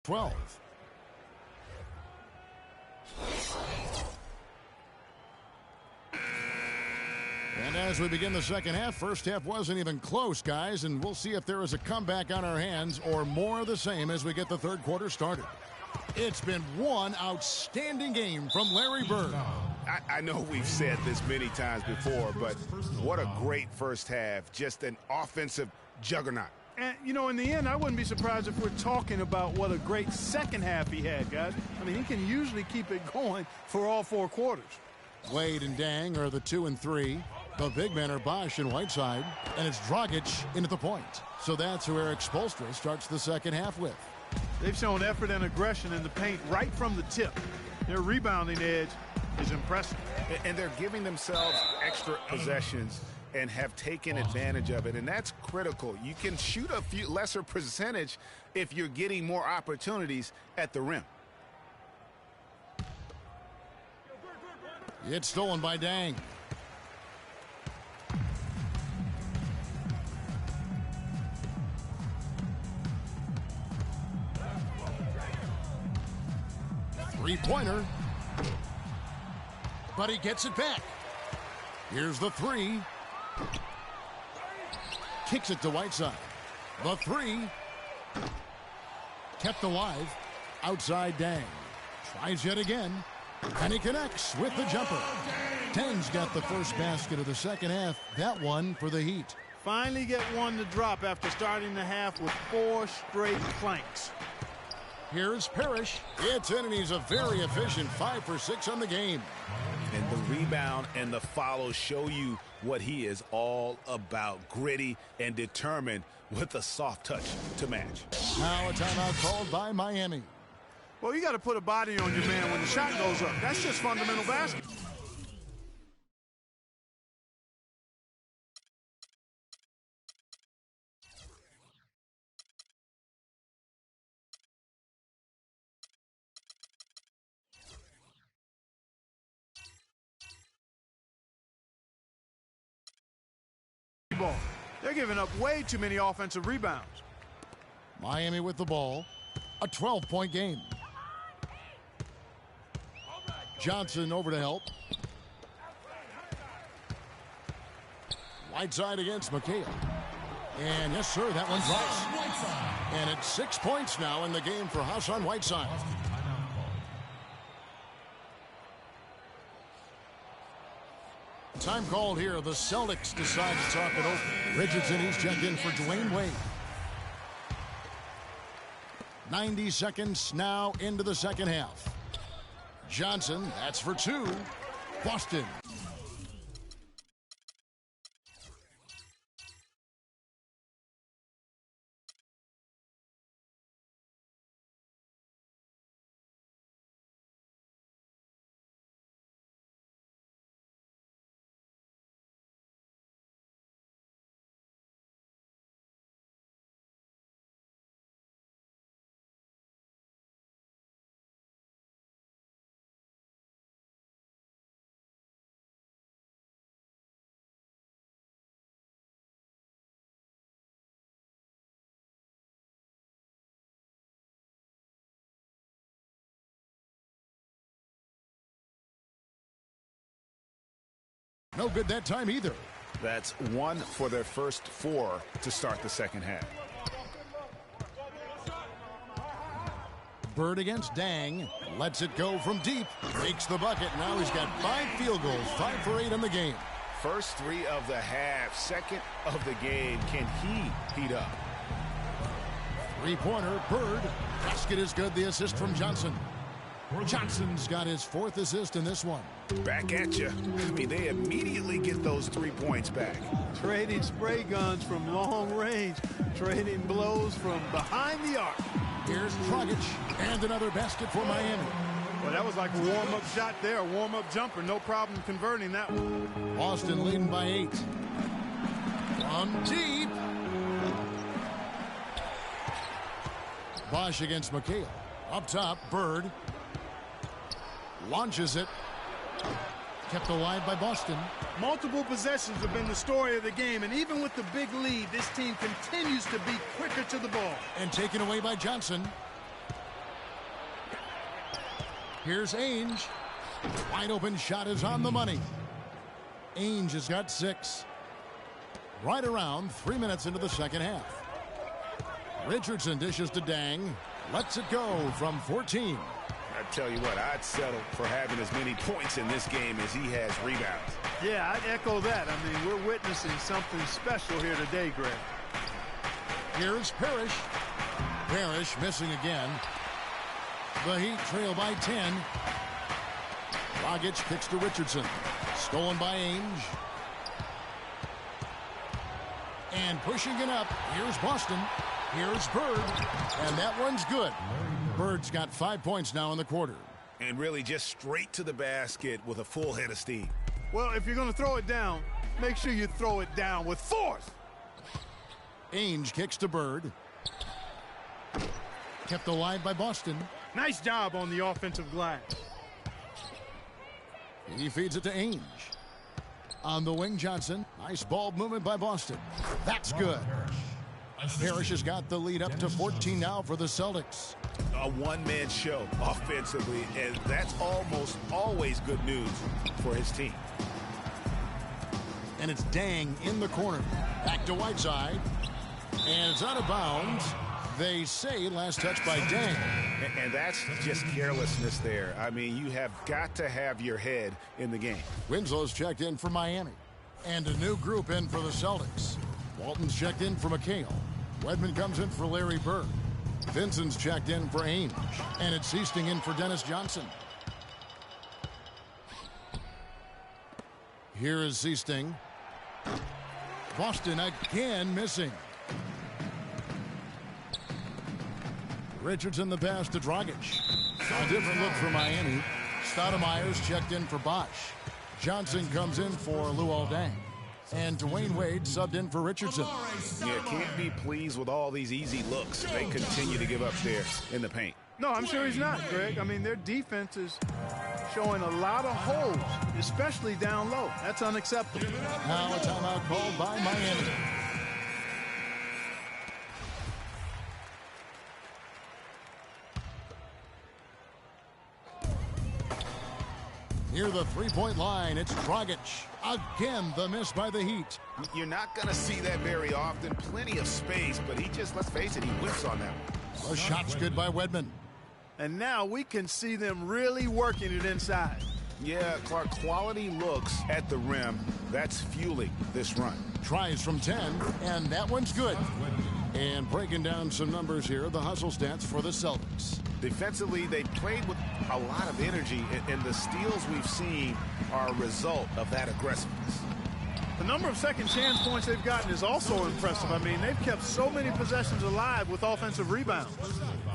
12. And as we begin the second half, first half wasn't even close, guys, and we'll see if there is a comeback on our hands or more of the same as we get the third quarter started. It's been one outstanding game from Larry Bird. I know we've said this many times before, but what a great first half. Just an offensive juggernaut. And, you know, in the end, I wouldn't be surprised if we're talking about what a great second half he had, guys. I mean, he can usually keep it going for all four quarters. Wade and Dang are the 2 and 3. The big men are Bosch and Whiteside, and it's Dragic into the point. So that's who Eric Spoelstra starts the second half with. They've shown effort and aggression in the paint right from the tip. Their rebounding edge is impressive. And they're giving themselves extra possessions and have taken advantage of it, and that's critical. You can shoot a few lesser percentage if you're getting more opportunities at the rim. It's stolen by Dang. Three-pointer. But he gets it back. Here's the three. Kicks it to Whiteside. The three. Kept alive. Outside Dang. Tries yet again. And he connects with the jumper. Dang's got the first basket of the second half. That one for the Heat. Finally get one to drop after starting the half with 4 straight planks. Here's Parrish. It's in, and he's a very efficient 5 for 6 on the game. And the rebound and the follow show you what he is all about. Gritty and determined with a soft touch to match. Now a timeout called by Miami. Well, you got to put a body on your man when the shot goes up. That's just fundamental basketball. They're giving up way too many offensive rebounds. Miami with the ball. A 12-point game. Johnson over to help. Whiteside against McHale. And yes, sir, that one drops. And it's 6 points now in the game for Hassan Whiteside. Time called here. The Celtics decide to talk it over. Richardson, he's checked in for Dwayne Wade. 90 seconds now into the second half. Johnson, that's for 2. Boston. No good that time either. That's 1 for their first 4 to start the second half. Bird against Dang. Lets it go from deep. Makes the bucket. Now he's got 5 field goals. 5 for 8 in the game. First 3 of the half. Second of the game. Can he heat up? Three-pointer. Bird. Basket is good. The assist from Johnson. Johnson's got his 4th assist in this one. Back at you. I mean, they immediately get those 3 points back. Trading spray guns from long range. Trading blows from behind the arc. Here's Dragic. And another basket for Miami. Well, that was like a warm-up shot there. A warm-up jumper. No problem converting that one. Boston leading by 8. From deep. Bosch against McHale. Up top, Bird. Launches it. Kept alive by Boston. Multiple possessions have been the story of the game, and even with the big lead, this team continues to be quicker to the ball. And taken away by Johnson. Here's Ainge. Wide open shot is on the money. Ainge has got 6. Right around 3 minutes into the second half. Richardson dishes to Dang. Lets it go from 14. I tell you what, I'd settle for having as many points in this game as he has rebounds. Yeah, I'd echo that. I mean, we're witnessing something special here today, Greg. Here's Parrish. Parrish missing again. The Heat trail by 10. Dragic kicks to Richardson. Stolen by Ainge. And pushing it up. Here's Boston. Here's Bird. And that one's good. Bird's got 5 points now in the quarter. And really just straight to the basket with a full head of steam. Well, if you're going to throw it down, make sure you throw it down with force. Ainge kicks to Bird. Kept alive by Boston. Nice job on the offensive glass. He feeds it to Ainge. On the wing, Johnson. Nice ball movement by Boston. That's good. Parrish has got the lead up to 14 now for the Celtics. A one-man show offensively, and that's almost always good news for his team. And it's Dang in the corner. Back to Whiteside. And it's out of bounds. They say last touch by Dang. And that's just carelessness there. I mean, you have got to have your head in the game. Winslow's checked in for Miami. And a new group in for the Celtics. Walton's checked in for McHale. Wedman comes in for Larry Bird. Vincent's checked in for Ainge. And it's Seasting in for Dennis Johnson. Here is Seasting. Boston again missing. Richardson the pass to Dragic. A different look for Miami. Stoudemire's checked in for Bosch. Johnson comes in for Luol Deng. And Dwayne Wade subbed in for Richardson. Yeah, can't be pleased with all these easy looks they continue to give up there in the paint. No, I'm sure he's not, Greg. I mean, their defense is showing a lot of holes, especially down low. That's unacceptable. Now a timeout called by Miami. Near the three-point line, it's Dragic. Again, the miss by the Heat. You're not going to see that very often. Plenty of space, but he just, let's face it, he whips on that one. The shot's good by Wedman. And now we can see them really working it inside. Yeah, Clark, quality looks at the rim. That's fueling this run. Tries from 10, and that one's good. And breaking down some numbers here, the hustle stats for the Celtics. Defensively, they played with a lot of energy, and the steals we've seen are a result of that aggressiveness. The number of second chance points they've gotten is also impressive. I mean, they've kept so many possessions alive with offensive rebounds.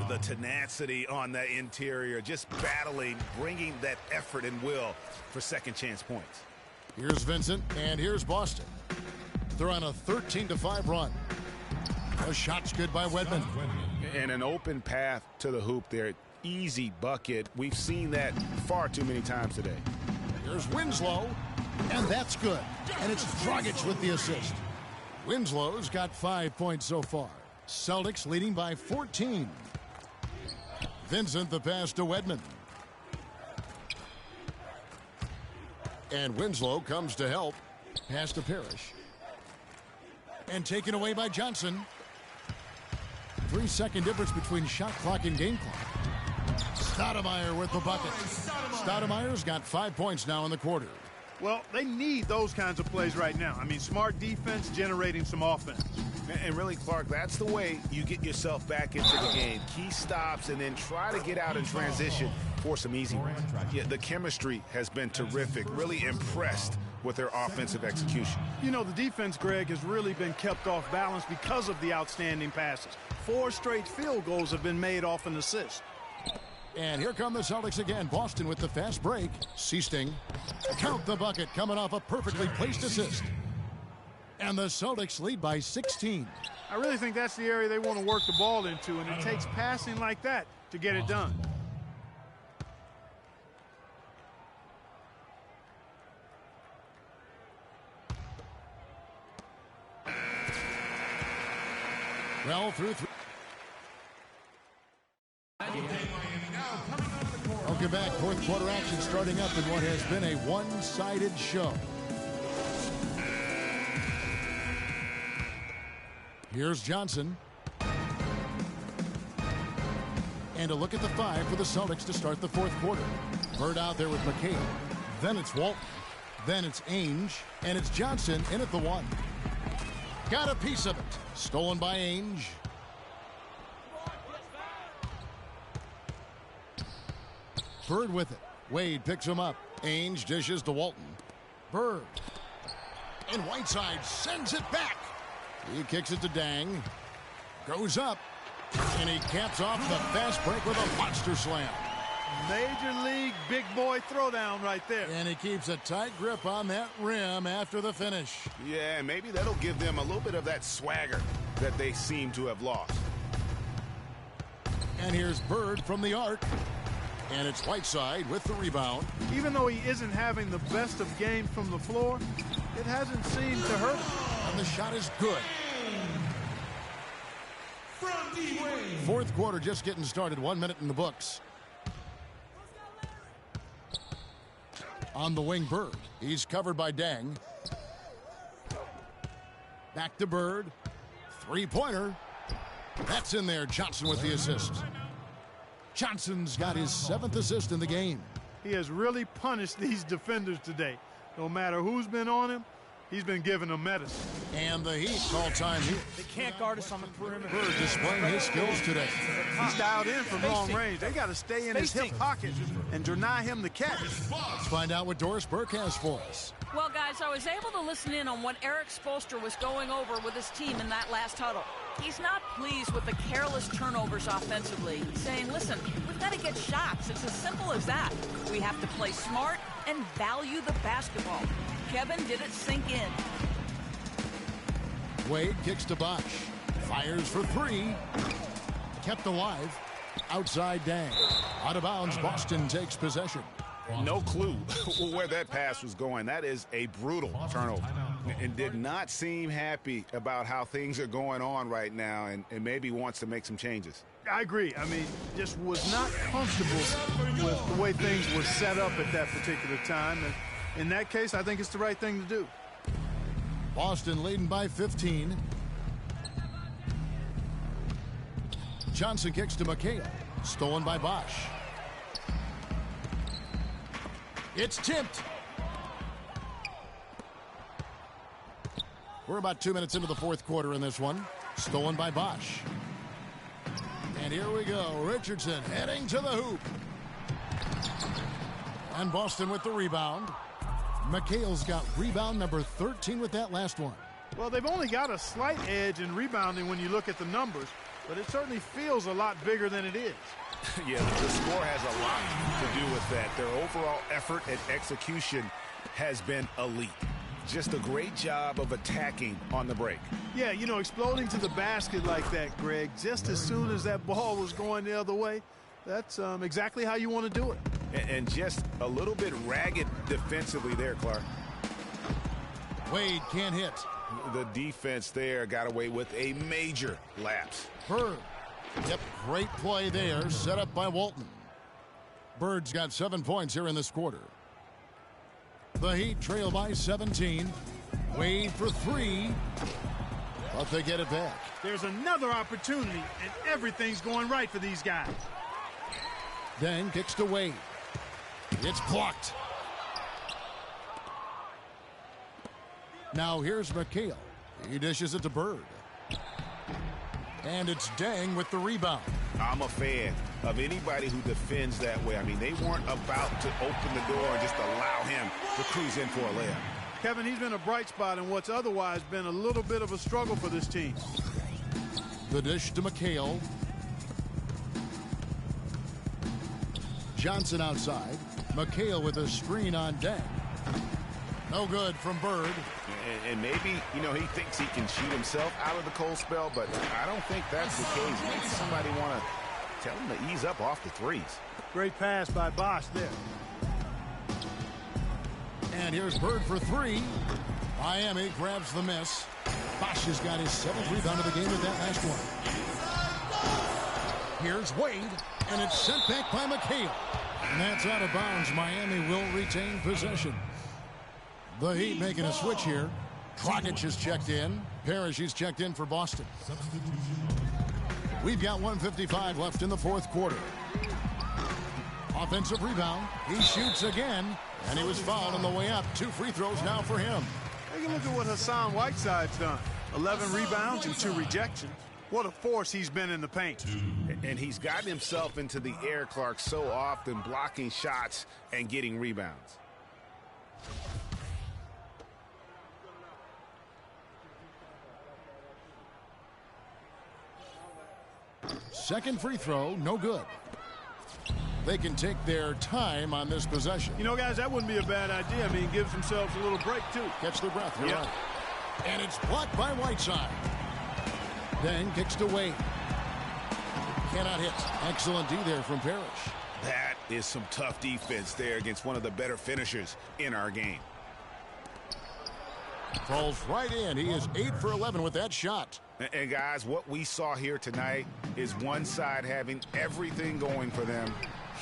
The tenacity on that interior, just battling, bringing that effort and will for second chance points. Here's Vincent, and here's Boston. They're on a 13-5 run. A shot's good by Wedman. And an open path to the hoop there. Easy bucket. We've seen that far too many times today. Here's Winslow, and that's good. And it's Dragic with the assist. Winslow's got 5 points so far. Celtics leading by 14. Vincent the pass to Wedman. And Winslow comes to help. Pass to Parrish. And taken away by Johnson. 3-second difference between shot clock and game clock. Stoudemire with the bucket. Stoudemire's got 5 points now in the quarter. Well, they need those kinds of plays right now. I mean, smart defense generating some offense. And really, Clark, that's the way you get yourself back into the game. Key stops and then try to get out in transition for some easy ones. Yeah, the chemistry has been terrific. Really impressed with their offensive execution. You know, the defense, Greg, has really been kept off balance because of the outstanding passes. 4 straight field goals have been made off an assist. And here come the Celtics again. Boston with the fast break. Seasting. Count the bucket coming off a perfectly placed assist. And the Celtics lead by 16. I really think that's the area they want to work the ball into, and it takes passing like that to get it done. Well, through three. Okay, Welcome back. Fourth quarter action starting up in what has been a one-sided show. Here's Johnson. And a look at the five for the Celtics to start the fourth quarter. Bird out there with McHale. Then it's Walton. Then it's Ainge. And it's Johnson in at the one. Got a piece of it. Stolen by Ainge. Bird with it. Wade picks him up. Ainge dishes to Walton. Bird. And Whiteside sends it back. He kicks it to Dang. Goes up. And he caps off the fast break with a monster slam. Major league big boy throwdown right there. And he keeps a tight grip on that rim after the finish. Yeah, maybe that'll give them a little bit of that swagger that they seem to have lost. And here's Bird from the arc. And it's Whiteside with the rebound. Even though he isn't having the best of games from the floor, it hasn't seemed to hurt him. And the shot is good. Fourth quarter just getting started. 1 minute in the books. On the wing, Bird. He's covered by Dang. Back to Bird. Three-pointer. That's in there. Johnson with the assist. Johnson's got his 7th assist in the game. He has really punished these defenders today. No matter who's been on him, he's been giving them medicine. And the Heat call time here. They can't guard us on the perimeter. Bird displaying his skills today. He's dialed in from long range. They got to stay in his hip pocket and deny him the catch. Let's find out what Doris Burke has for us. Well, guys, I was able to listen in on what Eric Spoelstra was going over with his team in that last huddle. He's not pleased with the careless turnovers offensively. He's saying, listen, we've got to get shots. It's as simple as that. We have to play smart and value the basketball. Kevin did it sink in. Wade kicks to Bosch. Fires for three. Kept alive. Outside Dang. Out of bounds, Boston takes possession. No clue where that pass was going. That is a brutal turnover. And did not seem happy about how things are going on right now and maybe wants to make some changes. I agree. I mean, just was not comfortable with the way things were set up at that particular time. And in that case, I think it's the right thing to do. Boston leading by 15. Johnson kicks to McHale. Stolen by Bosch. It's tipped. We're about 2 minutes into the fourth quarter in this one. Stolen by Bosch. And here we go. Richardson heading to the hoop. And Boston with the rebound. McHale's got rebound number 13 with that last one. Well, they've only got a slight edge in rebounding when you look at the numbers, but it certainly feels a lot bigger than it is. Yeah, the score has a lot to do with that. Their overall effort and execution has been elite. Just a great job of attacking on the break. Yeah, you know, exploding to the basket like that, Greg, just as soon as that ball was going the other way, that's exactly how you want to do it. And just a little bit ragged defensively there, Clark. Wade can't hit. The defense there got away with a major lapse. Bird. Yep, great play there, set up by Walton. Bird's got 7 points here in this quarter. The Heat trail by 17. Wade for three, but they get it back. There's another opportunity, and everything's going right for these guys. Dang kicks to Wade. It's blocked. Now here's McHale. He dishes it to Bird. And it's Dang with the rebound. I'm a fan of anybody who defends that way. I mean, they weren't about to open the door and just allow him to cruise in for a layup. Kevin, he's been a bright spot in what's otherwise been a little bit of a struggle for this team. The dish to McHale. Johnson outside. McHale with a screen on Dang. No good from Bird. And maybe, you know, he thinks he can shoot himself out of the cold spell, but I don't think that's the case. Maybe somebody want to tell him to ease up off the threes. Great pass by Bosch there. And here's Bird for three. Miami grabs the miss. Bosch has got his 7th rebound of the game with that last one. Here's Wade, and it's sent back by McHale. And that's out of bounds. Miami will retain possession. The Heat making a switch here. Dragic has checked in. Parrish is checked in for Boston. We've got 1:55 left in the fourth quarter. Offensive rebound. He shoots again, and he was fouled on the way up. 2 free throws now for him. Take a look at what Hassan Whiteside's done. 11 rebounds and 2 rejections. What a force he's been in the paint. And he's gotten himself into the air, Clark, so often, blocking shots and getting rebounds. Second free throw, no good. They can take their time on this possession. You know, guys, that wouldn't be a bad idea. I mean, gives themselves a little break, too. Catch their breath. You're Yep. right. And it's blocked by Whiteside. Then kicks to Wade. Cannot hit. Excellent D there from Parrish. That is some tough defense there against one of the better finishers in our game. Falls right in. He is 8 for 11 with that shot. And guys, what we saw here tonight is one side having everything going for them.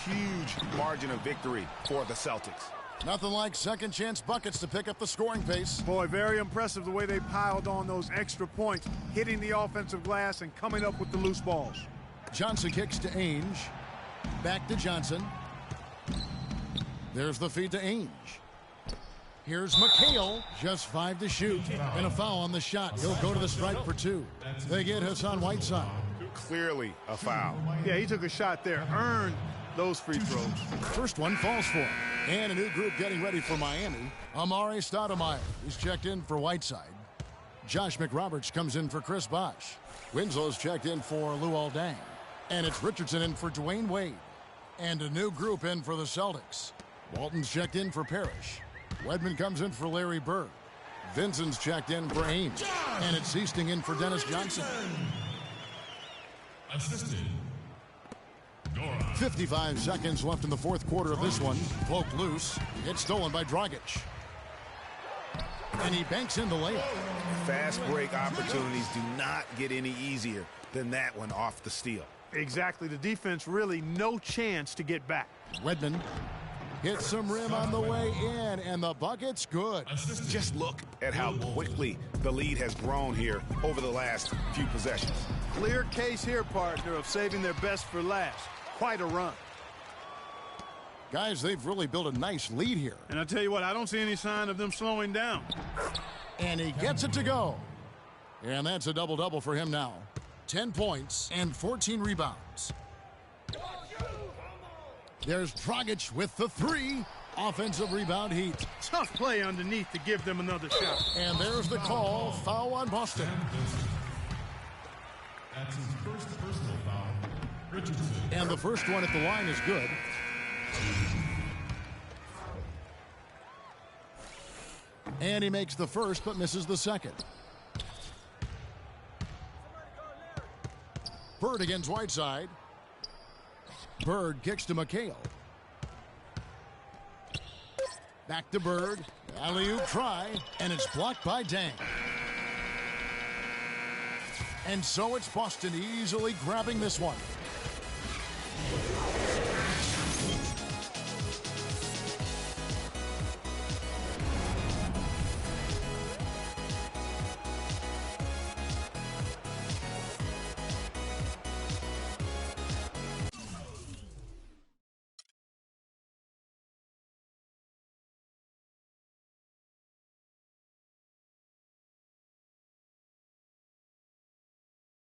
Huge margin of victory for the Celtics. Nothing like second chance buckets to pick up the scoring pace. Boy, very impressive the way they piled on those extra points, hitting the offensive glass and coming up with the loose balls. Johnson kicks to Ainge. Back to Johnson. There's the feed to Ainge. Here's McHale. Just 5 to shoot. And a foul on the shot. He'll go to the stripe for 2. They get Hassan Whiteside. Clearly a foul. Yeah, he took a shot there, earned those free throws. First one falls for him. And a new group getting ready for Miami. Amari Stoudemire is checked in for Whiteside. Josh McRoberts comes in for Chris Bosh. Winslow's checked in for Luol Deng. And it's Richardson in for Dwayne Wade. And a new group in for the Celtics. Walton's checked in for Parrish. Wedman comes in for Larry Bird. Vincent's checked in for Ames. And it's Easting in for Dennis Johnson. Assisted. 55 seconds left in the fourth quarter of this one. Poked loose. It's stolen by Dragic. And he banks in the layup. Fast break opportunities do not get any easier than that one off the steal. Exactly. The defense really no chance to get back. Wedman hits some rim on the way in, and the bucket's good. Just look at how quickly the lead has grown here over the last few possessions. Clear case here, partner, of saving their best for last. Quite a run. Guys, they've really built a nice lead here. And I tell you what, I don't see any sign of them slowing down. And he gets it to go. And that's a double-double for him now. 10 points and 14 rebounds. There's Dragic with the 3. Offensive rebound Heat. Tough play underneath to give them another shot. And there's the call. Foul on Boston. That's his first personal foul. Richardson. And the first one at the line is good. And he makes the first but misses the second. Bird against Whiteside. Bird kicks to McHale. Back to Bird. Alley-oop try. And it's blocked by Deng. And so it's Boston easily grabbing this one.